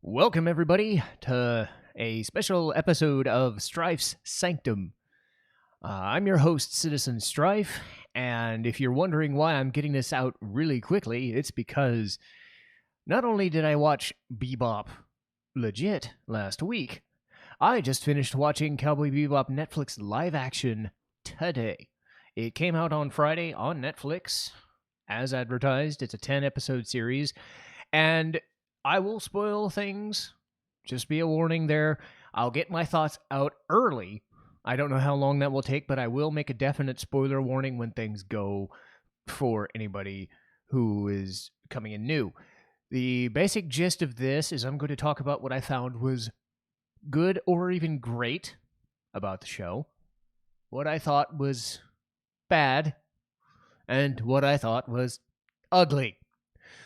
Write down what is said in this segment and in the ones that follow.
Welcome, everybody, to a special episode of Strife's Sanctum. I'm your host, Citizen Strife, and if you're wondering why I'm getting this out really quickly, it's because not only did I watch Bebop legit last week, I just finished watching Cowboy Bebop Netflix live action today. It came out on Friday on Netflix, as advertised. It's a 10-episode series, and I will spoil things. Just be a warning there. I'll get my thoughts out early. I don't know how long that will take, but I will make a definite spoiler warning when things go for anybody who is coming in new. The basic gist of this is I'm going to talk about what I found was good or even great about the show, what I thought was bad, and what I thought was ugly.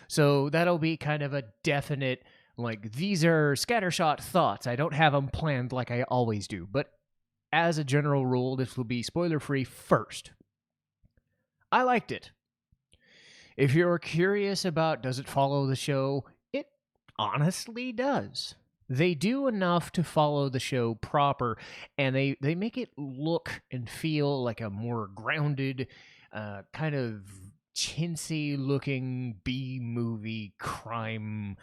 So that'll be kind of a definite, these are scattershot thoughts. I don't have them planned like I always do. But as a general rule, this will be spoiler-free first. I liked it. If you're curious about does it follow the show, it honestly does. They do enough to follow the show proper, and they make it look and feel like a more grounded, kind of chintzy-looking B-movie crime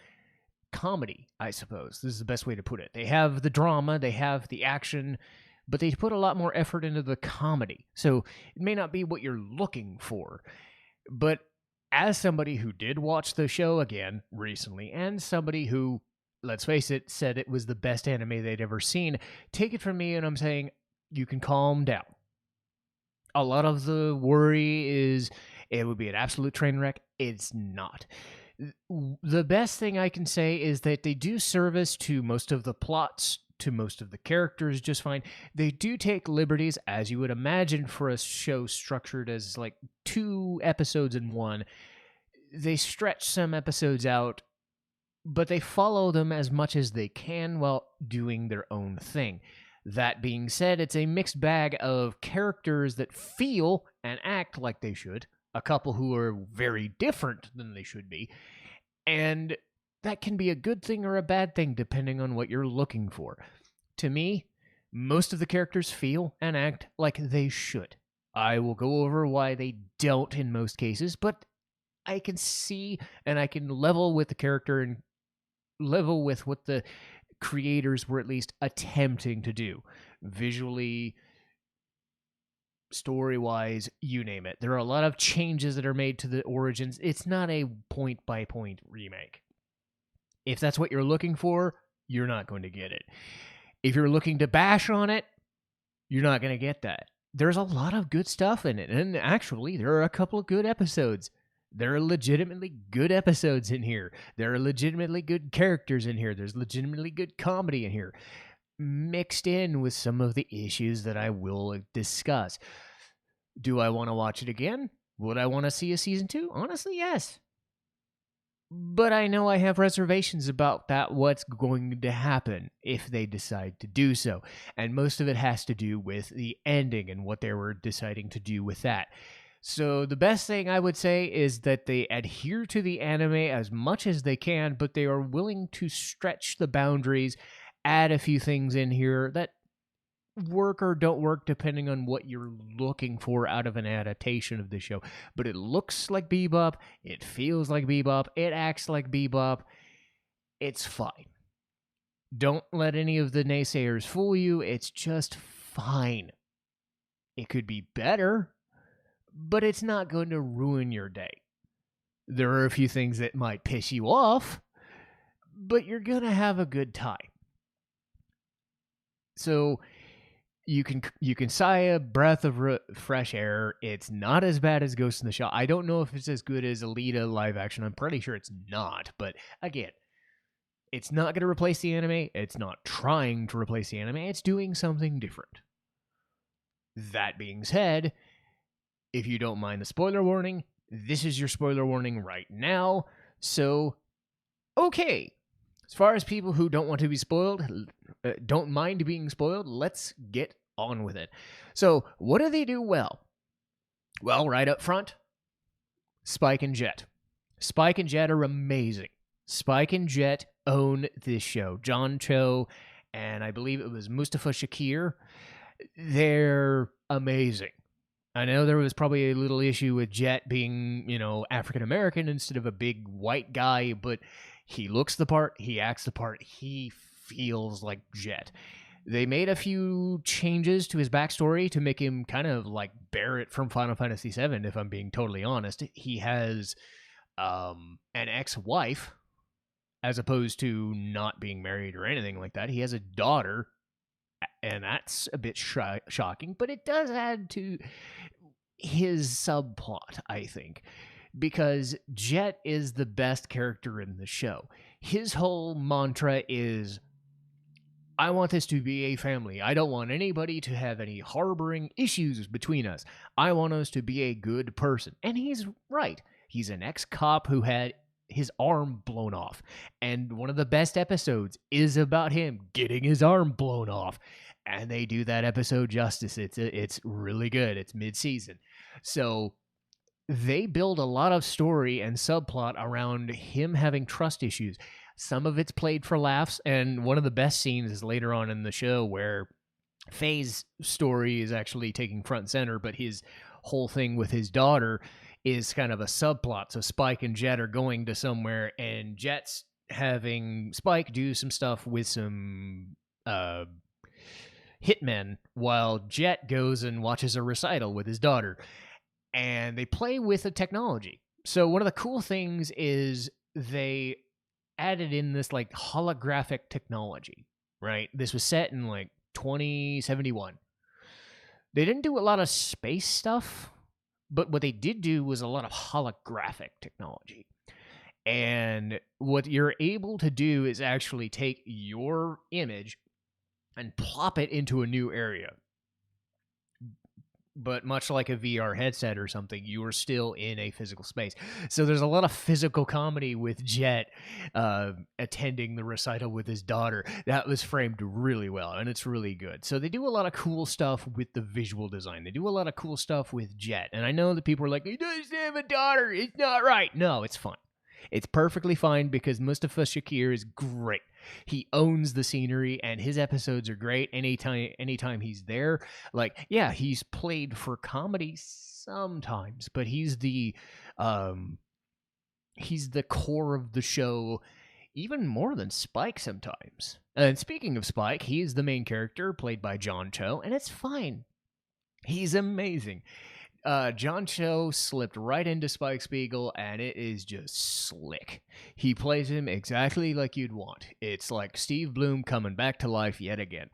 comedy, I suppose. This is the best way to put it. They have the drama, they have the action, but they put a lot more effort into the comedy. So it may not be what you're looking for. But as somebody who did watch the show again recently, and somebody who, let's face it, said it was the best anime they'd ever seen, take it from me and I'm saying you can calm down. A lot of the worry is it would be an absolute train wreck. It's not. The best thing I can say is that they do service to most of the plots, to most of the characters just fine. They do take liberties, as you would imagine for a show structured as like 2 episodes in one. They stretch some episodes out, but they follow them as much as they can while doing their own thing. That being said, it's a mixed bag of characters that feel and act like they should, a couple who are very different than they should be, and that can be a good thing or a bad thing depending on what you're looking for. To me, most of the characters feel and act like they should. I will go over why they don't in most cases, but I can see and I can level with the character and level with what the creators were at least attempting to do. Visually, story-wise, you name it. There are a lot of changes that are made to the origins. It's not a point-by-point remake. If that's what you're looking for, you're not going to get it. If you're looking to bash on it, you're not going to get that. There's a lot of good stuff in it, and actually, there are a couple of good episodes. There are legitimately good episodes in here. There are legitimately good characters in here. There's legitimately good comedy in here, mixed in with some of the issues that I will discuss. Do I want to watch it again? Would I want to see a season 2? Honestly, yes. But I know I have reservations about that, what's going to happen if they decide to do so. And most of it has to do with the ending and what they were deciding to do with that. So the best thing I would say is that they adhere to the anime as much as they can, but they are willing to stretch the boundaries, add a few things in here that work or don't work depending on what you're looking for out of an adaptation of the show. But it looks like Bebop, it feels like Bebop, it acts like Bebop. It's fine. Don't let any of the naysayers fool you. It's just fine. It could be better, but it's not going to ruin your day. There are a few things that might piss you off, but you're going to have a good time. So you can sigh a breath of fresh air. It's not as bad as Ghost in the Shell. I don't know if it's as good as Alita live action. I'm pretty sure it's not. But again, it's not going to replace the anime. It's not trying to replace the anime. It's doing something different. That being said, if you don't mind the spoiler warning, this is your spoiler warning right now. So, okay. As far as people who don't want to be spoiled, don't mind being spoiled, let's get on with it. So, what do they do well? Well, right up front, Spike and Jet. Spike and Jet are amazing. Spike and Jet own this show. John Cho and I believe it was Mustafa Shakir. They're amazing. I know there was probably a little issue with Jet being, African American instead of a big white guy, but he looks the part, he acts the part, he feels like Jet. They made a few changes to his backstory to make him kind of like Barrett from Final Fantasy VII, if I'm being totally honest. He has an ex-wife, as opposed to not being married or anything like that. He has a daughter, and that's a bit shocking, but it does add to his subplot, I think, because Jet is the best character in the show. His whole mantra is, I want this to be a family. I don't want anybody to have any harboring issues between us. I want us to be a good person. And he's right. He's an ex-cop who had his arm blown off. And one of the best episodes is about him getting his arm blown off. And they do that episode justice. It's really good. It's mid-season. So they build a lot of story and subplot around him having trust issues. Some of it's played for laughs, and one of the best scenes is later on in the show where Faye's story is actually taking front and center, but his whole thing with his daughter is kind of a subplot. So Spike and Jet are going to somewhere, and Jet's having Spike do some stuff with some hitmen, while Jet goes and watches a recital with his daughter. And they play with the technology. So one of the cool things is they added in this like holographic technology, right? This was set in like 2071. They didn't do a lot of space stuff, but what they did do was a lot of holographic technology. And what you're able to do is actually take your image and plop it into a new area. But much like a VR headset or something, you are still in a physical space. So there's a lot of physical comedy with Jet attending the recital with his daughter. That was framed really well, and it's really good. So they do a lot of cool stuff with the visual design. They do a lot of cool stuff with Jet. And I know that people are like, he doesn't have a daughter. It's not right. No, it's fine. It's perfectly fine because Mustafa Shakir is great. He owns the scenery, and his episodes are great. Anytime he's there, like, yeah, he's played for comedy sometimes, but he's the core of the show, even more than Spike sometimes. And speaking of Spike, he is the main character, played by John Cho, and it's fine. He's amazing. John Cho slipped right into Spike Spiegel, and it is just slick. He plays him exactly like you'd want. It's like Steve Bloom coming back to life yet again.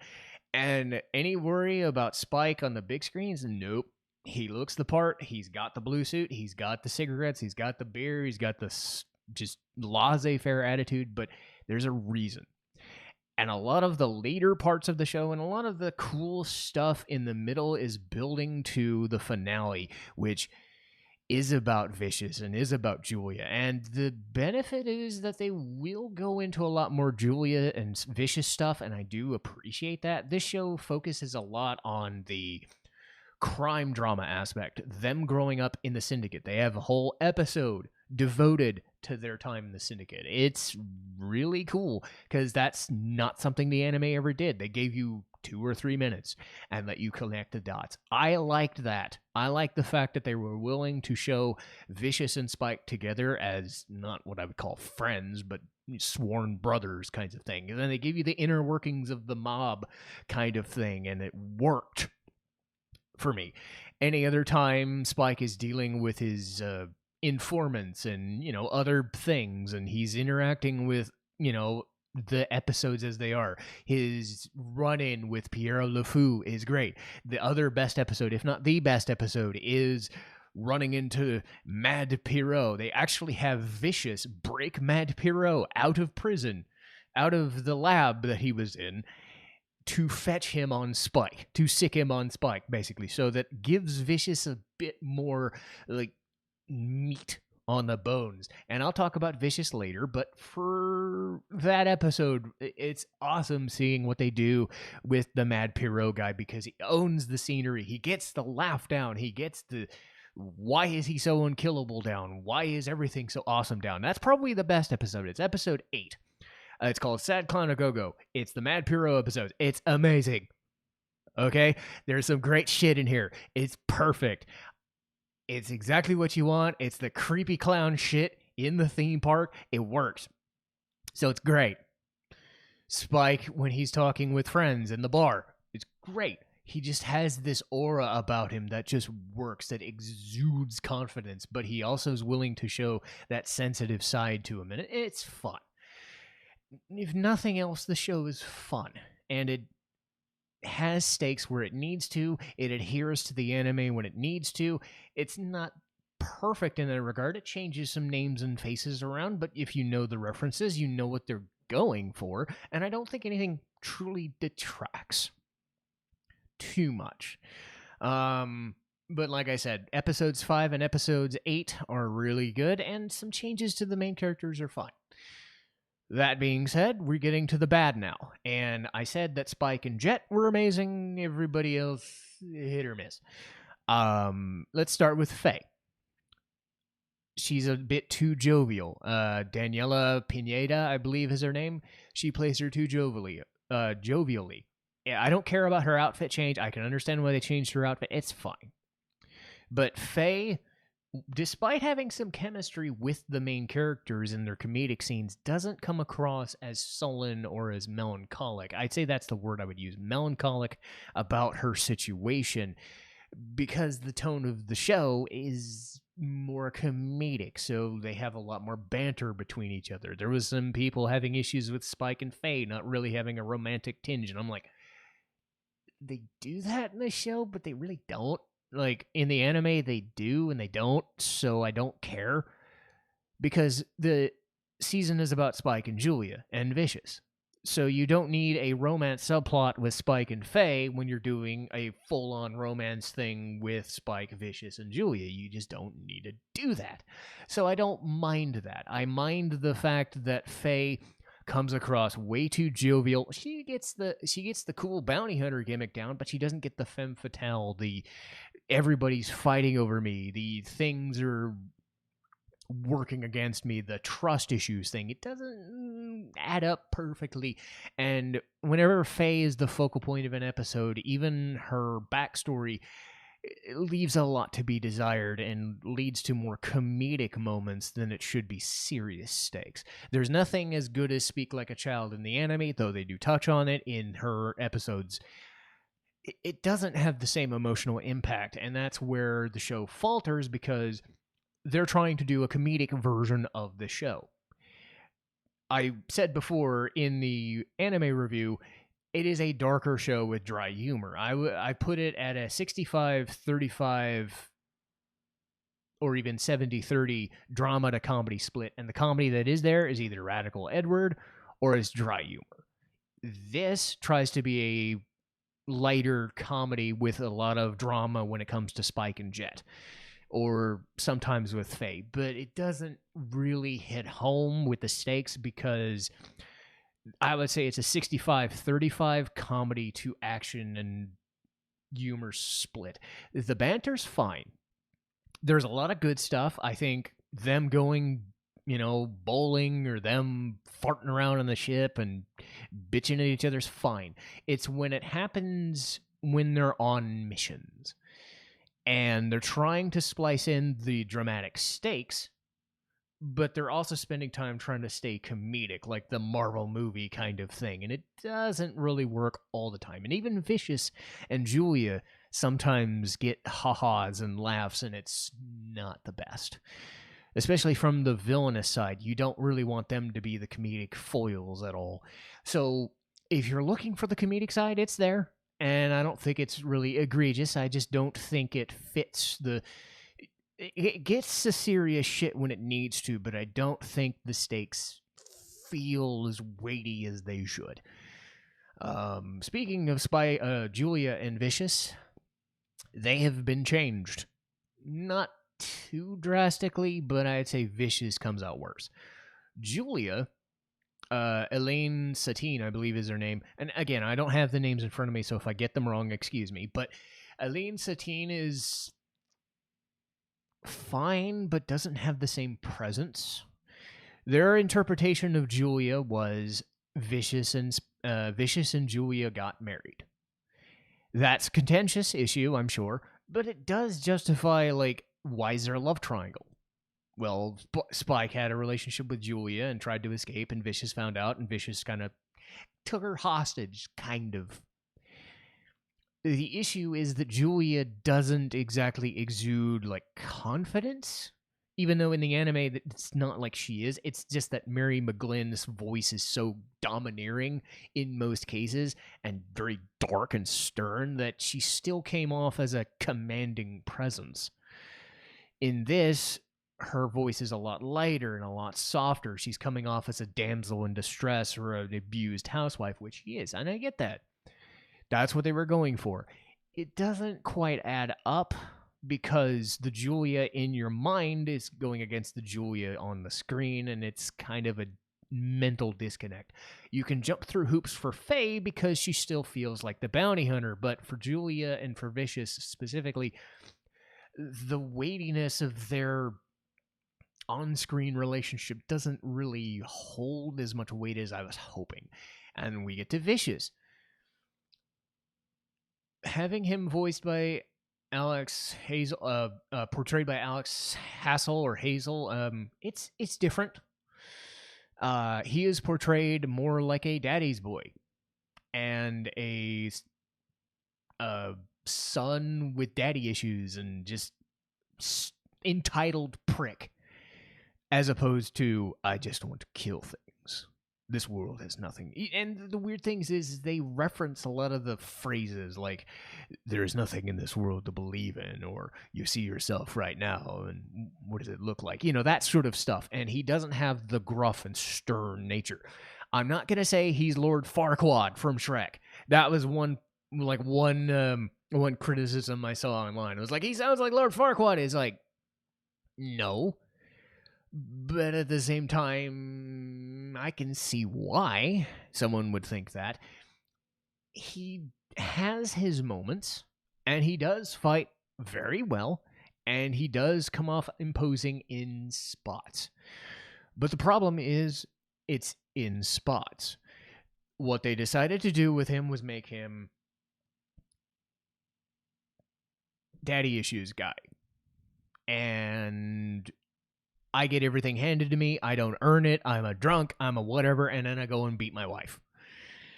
And any worry about Spike on the big screens? Nope. He looks the part. He's got the blue suit. He's got the cigarettes. He's got the beer. He's got the just laissez-faire attitude, but there's a reason. And a lot of the later parts of the show and a lot of the cool stuff in the middle is building to the finale, which is about Vicious and is about Julia. And the benefit is that they will go into a lot more Julia and Vicious stuff, and I do appreciate that. This show focuses a lot on the crime drama aspect, them growing up in the Syndicate. They have a whole episode devoted to their time in the Syndicate. It's really cool because that's not something the anime ever did. They gave you 2 or 3 minutes and let you connect the dots. I liked that. I liked the fact that they were willing to show Vicious and Spike together as not what I would call friends, but sworn brothers kinds of thing. And then they give you the inner workings of the mob kind of thing, and it worked for me. Any other time Spike is dealing with his informants and other things, and he's interacting with the episodes as they are, his run-in with Piero LeFou is great. The other best episode, if not the best episode, is running into Mad Piero. They actually have Vicious break Mad Piero out of prison, out of the lab that he was in, to fetch him on Spike, to sick him on Spike, basically. So that gives Vicious a bit more like meat on the bones. And I'll talk about Vicious later, but for that episode, it's awesome seeing what they do with the Mad Piero guy, because he owns the scenery. He gets the laugh down. He gets the Why is he so unkillable down? Why is everything so awesome down? That's probably the best episode. It's episode 8. It's called Sad Clown A Go-Go. It's the Mad Puro episode. It's amazing. Okay? There's some great shit in here. It's perfect. It's exactly what you want. It's the creepy clown shit in the theme park. It works. So it's great. Spike, when he's talking with friends in the bar, it's great. He just has this aura about him that just works, that exudes confidence, but he also is willing to show that sensitive side to him, and it's fun. If nothing else, the show is fun, and it has stakes where it needs to. It adheres to the anime when it needs to. It's not perfect in that regard. It changes some names and faces around, but if you know the references, you know what they're going for, and I don't think anything truly detracts too much. But like I said, episodes 5 and episodes 8 are really good, and some changes to the main characters are fine. That being said, we're getting to the bad now, and I said that Spike and Jet were amazing, everybody else hit or miss. Let's start with Faye. She's a bit too jovial. Daniela Pineda, I believe is her name. She plays her too jovially. I don't care about her outfit change. I can understand why they changed her outfit. It's fine. But Faye, despite having some chemistry with the main characters in their comedic scenes, doesn't come across as sullen or as melancholic. I'd say that's the word I would use. Melancholic about her situation, because the tone of the show is more comedic, so they have a lot more banter between each other. There was some people having issues with Spike and Faye not really having a romantic tinge, and I'm like, they do that in the show, but they really don't. Like, in the anime, they do and they don't, so I don't care. Because the season is about Spike and Julia and Vicious. So you don't need a romance subplot with Spike and Faye when you're doing a full-on romance thing with Spike, Vicious, and Julia. You just don't need to do that. So I don't mind that. I mind the fact that Faye comes across way too jovial. She gets the cool bounty hunter gimmick down, but she doesn't get the femme fatale, the everybody's fighting over me, the things are working against me, the trust issues thing. It doesn't add up perfectly. And whenever Faye is the focal point of an episode, even her backstory, it leaves a lot to be desired and leads to more comedic moments than it should be serious stakes. There's nothing as good as Speak Like a Child in the anime, though they do touch on it in her episodes. It doesn't have the same emotional impact, and that's where the show falters, because they're trying to do a comedic version of the show. I said before in the anime review, it is a darker show with dry humor. I put it at a 65-35 or even 70-30 drama to comedy split, and the comedy that is there is either Radical Edward or is dry humor. This tries to be a lighter comedy with a lot of drama when it comes to Spike and Jet, or sometimes with Faye, but it doesn't really hit home with the stakes, because I would say it's a 65-35 comedy to action and humor split. The banter's fine. There's a lot of good stuff. I think them going, bowling, or them farting around on the ship and bitching at each other's fine. It's when it happens when they're on missions and they're trying to splice in the dramatic stakes, but they're also spending time trying to stay comedic, like the Marvel movie kind of thing, and it doesn't really work all the time. And even Vicious and Julia sometimes get ha-has and laughs, and it's not the best. Especially from the villainous side, you don't really want them to be the comedic foils at all. So if you're looking for the comedic side, it's there, and I don't think it's really egregious. I just don't think it fits the... It gets the serious shit when it needs to, but I don't think the stakes feel as weighty as they should. Speaking of Julia and Vicious, they have been changed. Not too drastically, but I'd say Vicious comes out worse. Julia, Elaine Satine, I believe is her name, and again, I don't have the names in front of me, so if I get them wrong, excuse me, but Elaine Satine is fine, but doesn't have the same presence. Their interpretation of Julia was Vicious and Julia got married. That's a contentious issue, I'm sure, but it does justify, like, why is there a love triangle? Well, Spike had a relationship with Julia and tried to escape, and Vicious found out, and Vicious kind of took her hostage, kind of. The issue is that Julia doesn't exactly exude, like, confidence, even though in the anime it's not like she is. It's just that Mary McGlynn's voice is so domineering in most cases and very dark and stern that she still came off as a commanding presence. In this, her voice is a lot lighter and a lot softer. She's coming off as a damsel in distress or an abused housewife, which she is, and I get that. That's what they were going for. It doesn't quite add up because the Julia in your mind is going against the Julia on the screen, and it's kind of a mental disconnect. You can jump through hoops for Faye because she still feels like the bounty hunter, but for Julia and for Vicious specifically, the weightiness of their on-screen relationship doesn't really hold as much weight as I was hoping. And we get to Vicious. Having him voiced by Alex Hazel, portrayed by Alex Hassel or Hazel, it's different. He is portrayed more like a daddy's boy and a son with daddy issues and just entitled prick, as opposed to I just want to kill things. This world has nothing. And the weird things is they reference a lot of the phrases like, there's nothing in this world to believe in, or you see yourself right now, and what does it look like? You know, that sort of stuff. And he doesn't have the gruff and stern nature. I'm not going to say he's Lord Farquaad from Shrek. That was one criticism I saw online. It was like, he sounds like Lord Farquaad. It's like, no. But at the same time, I can see why someone would think that. He has his moments, and he does fight very well, and he does come off imposing in spots. But the problem is, it's in spots. What they decided to do with him was make him daddy issues guy. And I get everything handed to me. I don't earn it. I'm a drunk. I'm a whatever. And then I go and beat my wife.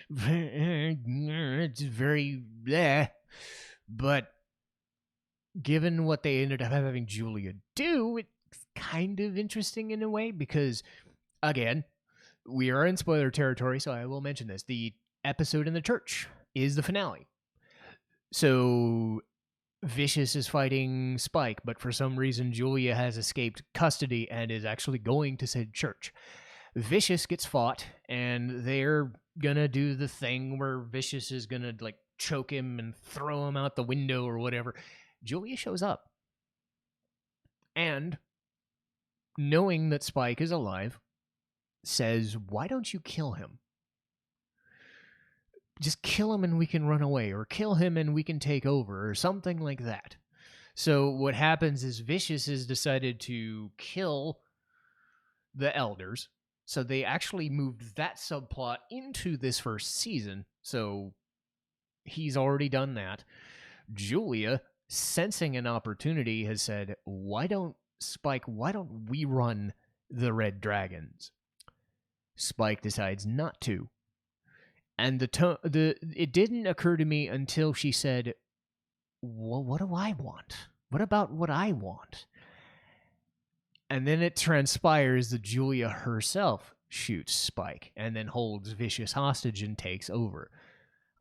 It's very bleh. But given what they ended up having Julia do, it's kind of interesting in a way because, again, we are in spoiler territory, so I will mention this. The episode in the church is the finale. So Vicious is fighting Spike, but for some reason Julia has escaped custody and is actually going to said church. Vicious gets fought, and they're gonna do the thing where Vicious is gonna like choke him and throw him out the window or whatever. Julia shows up, and knowing that Spike is alive, says, "Why don't you kill him? Just kill him and we can run away, or kill him and we can take over," or something like that. So what happens is Vicious has decided to kill the elders. So they actually moved that subplot into this first season. So he's already done that. Julia, sensing an opportunity, has said, why don't we run the Red Dragons? Spike decides not to. And it didn't occur to me until she said, well, what do I want? What about what I want? And then it transpires that Julia herself shoots Spike and then holds Vicious hostage and takes over.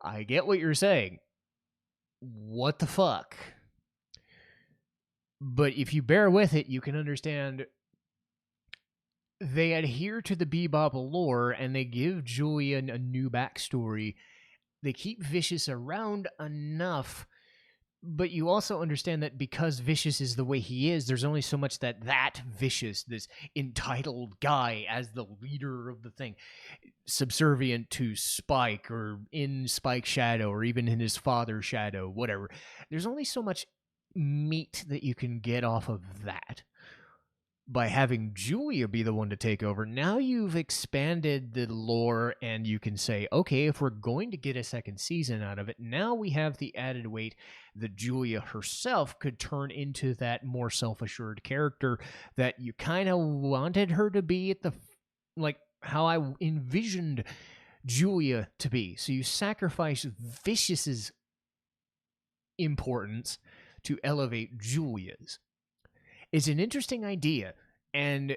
I get what you're saying. What the fuck? But if you bear with it, you can understand they adhere to the Bebop lore and they give Julian a new backstory. They keep Vicious around enough, but you also understand that because Vicious is the way he is, there's only so much that Vicious, this entitled guy as the leader of the thing, subservient to Spike or in Spike's shadow or even in his father's shadow, whatever. There's only so much meat that you can get off of that. By having Julia be the one to take over, now you've expanded the lore, and you can say, okay, if we're going to get a second season out of it, now we have the added weight that Julia herself could turn into that more self-assured character that you kind of wanted her to be at the, like, how I envisioned Julia to be. So you sacrifice Vicious's importance to elevate Julia's. It's an interesting idea, and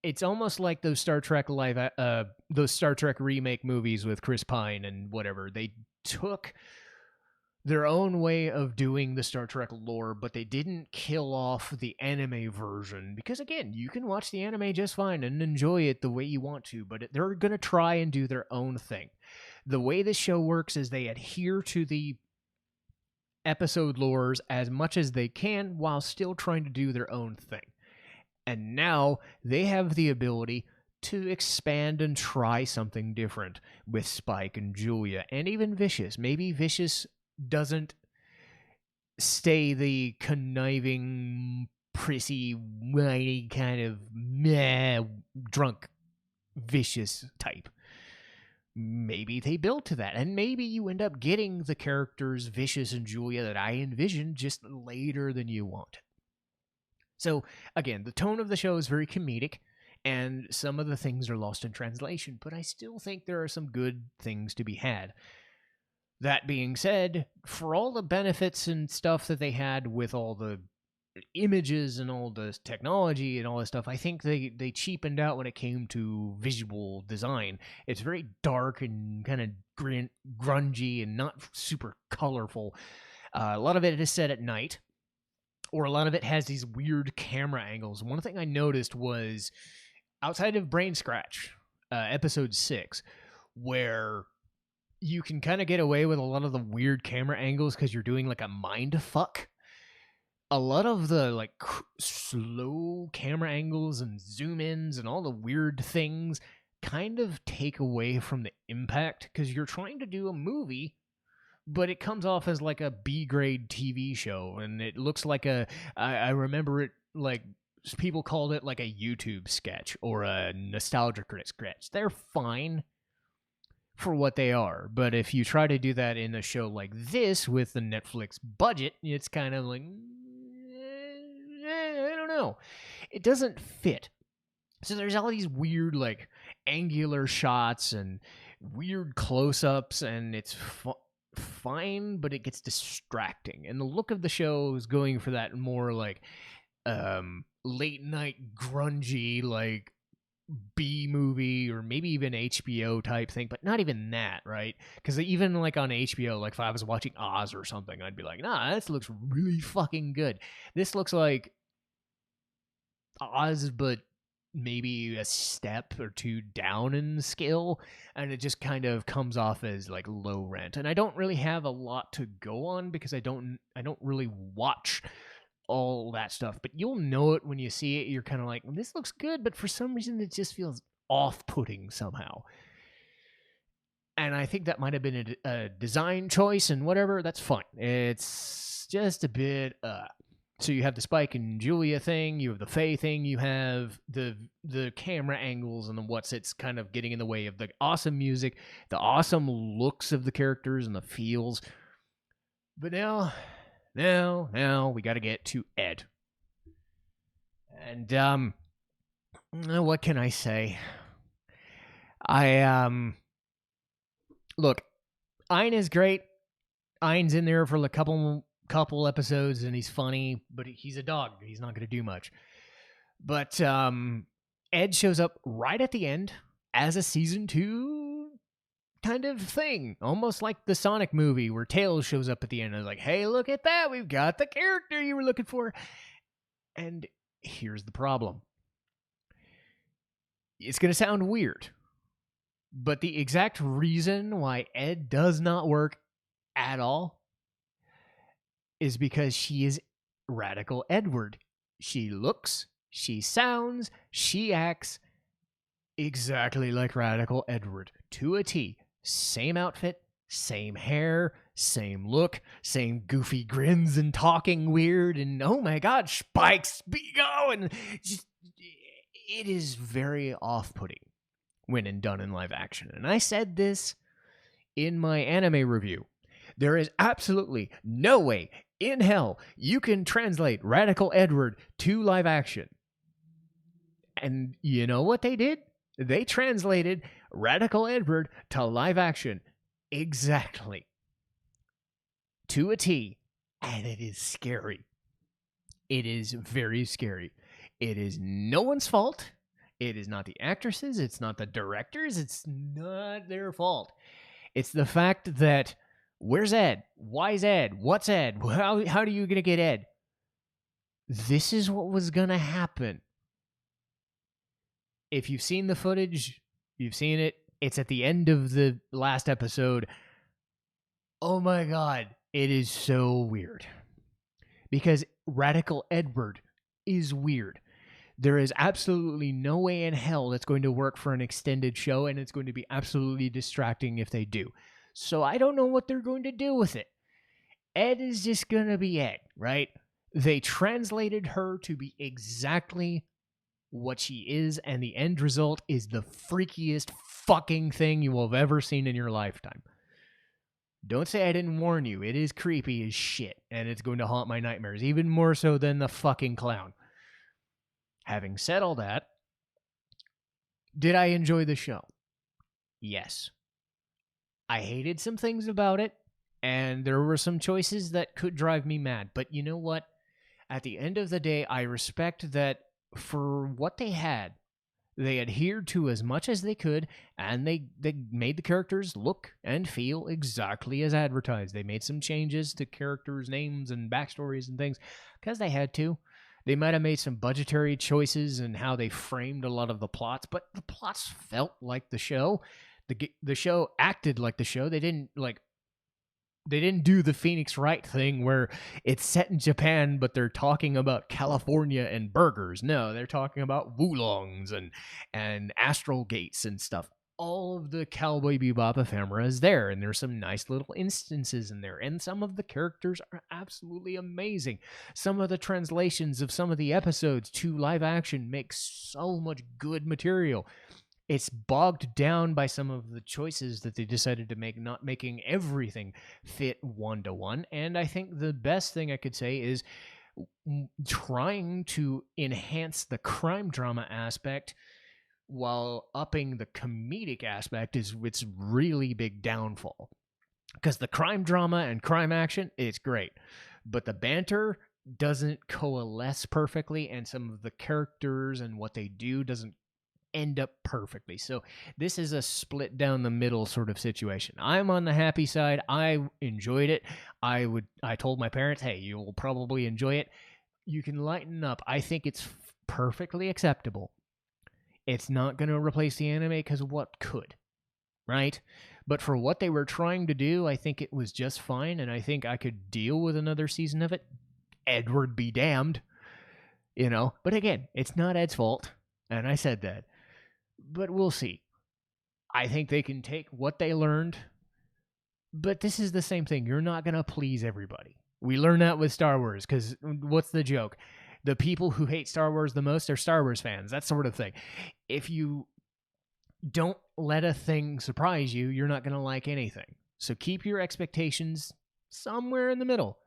it's almost like those Star Trek those Star Trek remake movies with Chris Pine and whatever. They took their own way of doing the Star Trek lore, but they didn't kill off the anime version, because again, you can watch the anime just fine and enjoy it the way you want to, but they're going to try and do their own thing. The way this show works is they adhere to the episode lores as much as they can while still trying to do their own thing. And now they have the ability to expand and try something different with Spike and Julia, and even Vicious. Maybe Vicious doesn't stay the conniving, prissy, whiny kind of drunk Vicious type. Maybe they build to that, and maybe you end up getting the characters Vicious and Julia that I envisioned just later than you want. So, again, the tone of the show is very comedic, and some of the things are lost in translation, but I still think there are some good things to be had. That being said, for all the benefits and stuff that they had with all the images and all the technology and all this stuff, I think they cheapened out when it came to visual design. It's very dark and kind of grungy and not super colorful. A lot of it is set at night, or a lot of it has these weird camera angles. One thing I noticed was outside of Brain Scratch, episode 6, where you can kind of get away with a lot of the weird camera angles because you're doing like a mind fuck. A lot of the like slow camera angles and zoom ins and all the weird things kind of take away from the impact, because you're trying to do a movie, but it comes off as like a B-grade TV show, and it looks like I remember it like people called it like a YouTube sketch or a Nostalgia Critic sketch. They're fine for what they are, but if you try to do that in a show like this with the Netflix budget, it's kind of like, I don't know. It doesn't fit. So there's all these weird, like, angular shots and weird close-ups, and it's fine, but it gets distracting. And the look of the show is going for that more, like, late-night grungy, like, B-movie or maybe even HBO type thing, but not even that, right? Because even, like, on HBO, like, if I was watching Oz or something, I'd be like, nah, this looks really fucking good. This looks like Oz, but maybe a step or two down in skill, and it just kind of comes off as like low rent. And I don't really have a lot to go on because I don't really watch all that stuff, but you'll know it when you see it. You're kind of like, well, this looks good, but for some reason it just feels off-putting somehow. And I think that might have been a design choice, and whatever, that's fine. It's just a bit so you have the Spike and Julia thing, you have the Faye thing, you have the camera angles and it's kind of getting in the way of the awesome music, the awesome looks of the characters and the feels. But now we got to get to Ed. And what can I say? Look, Ein is great. Ein's in there for a couple episodes, and he's funny, but he's a dog. He's not going to do much. But Ed shows up right at the end as a season 2 kind of thing, almost like the Sonic movie where Tails shows up at the end and is like, hey, look at that, we've got the character you were looking for. And here's the problem. It's going to sound weird, but the exact reason why Ed does not work at all is because she is Radical Edward. She looks, she sounds, she acts exactly like Radical Edward to a T. Same outfit, Same hair, same look, same goofy grins and talking weird, and oh my god, spikes, be going. Just, it is very off-putting when done in live action. And I said this in my anime review. There is absolutely no way in hell you can translate Radical Edward to live action. And you know what they did? They translated Radical Edward to live action exactly to a T, and it is scary. It is very scary. It is no one's fault. It is not the actresses. It's not the directors. It's not their fault. It's the fact that where's Ed? Why's Ed? What's Ed? How are you going to get Ed? This is what was going to happen. If you've seen the footage, you've seen it. It's at the end of the last episode. Oh my god, it is so weird. Because Radical Edward is weird. There is absolutely no way in hell that's going to work for an extended show, and it's going to be absolutely distracting if they do. So I don't know what they're going to do with it. Ed is just going to be Ed, right? They translated her to be exactly what she is, and the end result is the freakiest fucking thing you will have ever seen in your lifetime. Don't say I didn't warn you. It is creepy as shit, and it's going to haunt my nightmares, even more so than the fucking clown. Having said all that, did I enjoy the show? Yes. I hated some things about it, and there were some choices that could drive me mad, but you know what? At the end of the day, I respect that for what they had, they adhered to as much as they could, and they made the characters look and feel exactly as advertised. They made some changes to characters' names and backstories and things because they had to. They might have made some budgetary choices in how they framed a lot of the plots, but the plots felt like the show. The show acted like the show. They didn't do the Phoenix Wright thing where it's set in Japan, but they're talking about California and burgers. No, they're talking about Wulongs and astral gates and stuff. All of the Cowboy Bebop ephemera is there, and there's some nice little instances in there, and some of the characters are absolutely amazing. Some of the translations of some of the episodes to live action make so much good material. It's bogged down by some of the choices that they decided to make, not making everything fit one-to-one. And I think the best thing I could say is trying to enhance the crime drama aspect while upping the comedic aspect is its really big downfall. Because the crime drama and crime action, it's great. But the banter doesn't coalesce perfectly, and some of the characters and what they do doesn't end up perfectly. So this is a split down the middle sort of situation. I'm on the happy side. I enjoyed it. I told my parents, hey, you will probably enjoy it. You can lighten up. I think it's perfectly acceptable. It's not going to replace the anime because what could, right? But for what they were trying to do, I think it was just fine, and I think I could deal with another season of it. Edward be damned, you know? But again, it's not Ed's fault, and I said that. But we'll see. I think they can take what they learned, but this is the same thing. You're not going to please everybody. We learned that with Star Wars, because what's the joke? The people who hate Star Wars the most are Star Wars fans, that sort of thing. If you don't let a thing surprise you, you're not going to like anything. So keep your expectations somewhere in the middle.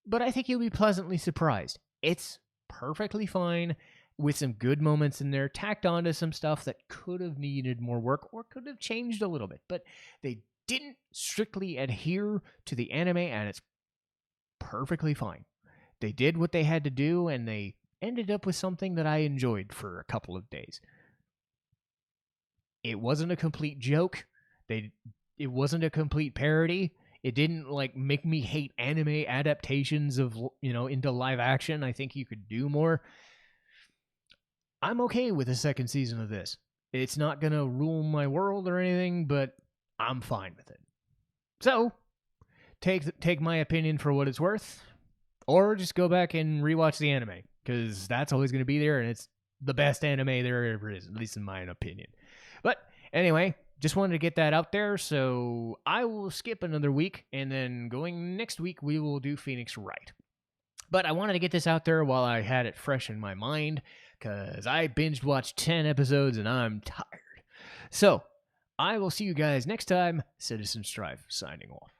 But I think you'll be pleasantly surprised. It's perfectly fine, with some good moments in there, tacked onto some stuff that could have needed more work or could have changed a little bit. But they didn't strictly adhere to the anime, and it's perfectly fine. They did what they had to do, and they ended up with something that I enjoyed for a couple of days. It wasn't a complete joke. It wasn't a complete parody. It didn't make me hate anime adaptations of, into live action. I think you could do more. I'm okay with the second season of this. It's not going to rule my world or anything, but I'm fine with it. So, take my opinion for what it's worth, or just go back and rewatch the anime, because that's always going to be there, and it's the best anime there ever is, at least in my opinion. But anyway, just wanted to get that out there, so I will skip another week, and then going next week, we will do Phoenix Wright. But I wanted to get this out there while I had it fresh in my mind, because I binged watched 10 episodes and I'm tired. So, I will see you guys next time. Citizen Strife signing off.